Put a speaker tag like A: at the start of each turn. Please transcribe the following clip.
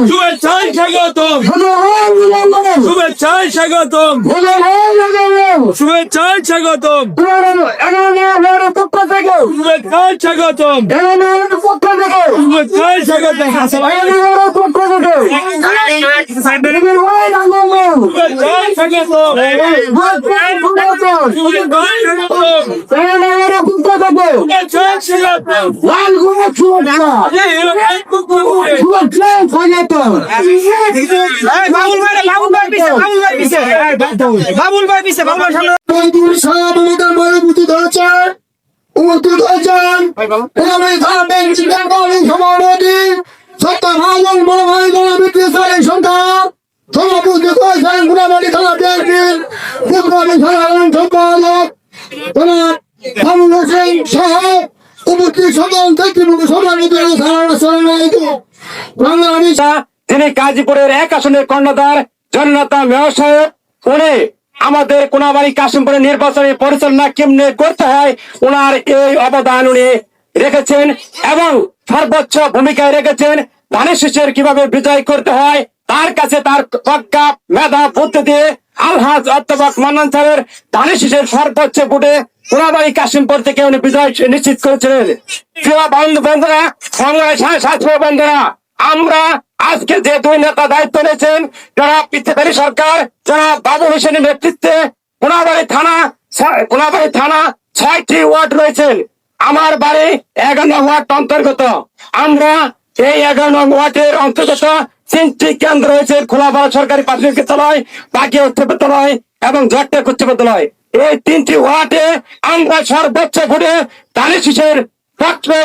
A: শুভেচ্ছায় স্বাগতম, শুভেচ্ছায় স্বাগতম, শুভেচ্ছায় স্বাগতম, শুভেচ্ছায় স্বাগতম, শুভেচ্ছায় স্বাগতম,
B: তিনি গাজীপুরের 1 আসনের কর্ণধার জননেতা মেয়র সাহেব, উনি আমাদের কোনাবাড়ি কাশিমপুরের নির্বাচনী পরিচালনা কেমনে করতে হয় ওনার এই অবদান উনি রেখেছেন এবং সর্বোচ্চ ভূমিকায় রেখেছেন। ধানের শীষের কিভাবে বিজয় করতে হয় তার কাছে তার প্রজ্ঞা মেধা বুদ্ধি দিয়ে আলহাজ অধ্যাপক মান্নান স্যারের ধানের শীষের সর্বোচ্চ ভোটে কোনাবাড়ি কাশিমপুর থেকে উনি বিজয় নিশ্চিত করেছিলেন। প্রিয় বন্ধু বন্ধুরা, ছাত্র বন্ধুরা, আমরা আজকে যে 2 নেতা দায়িত্ব নিয়েছেন, যারা পিতৃধারী সরকার, যারা বাবুল হোসেনের নেতৃত্বে কোনাবাড়ি থানা 6টি ওয়ার্ড রয়েছেন। আমার বাড়ি 11 নং ওয়ার্ড অন্তর্গত। আমরা এই 11 নং ওয়ার্ডের অন্তর্গত 3টি কেন্দ্র রয়েছে: খোলাপাড়া সরকারি প্রাথমিক বিদ্যালয়, বাগিয়া উচ্চ বিদ্যালয় এবং জটটেক উচ্চ বিদ্যালয়। এই 3টি ওয়ার্ডে আমরা সর্বোচ্চ ভোটে ধানের শীষের পক্ষে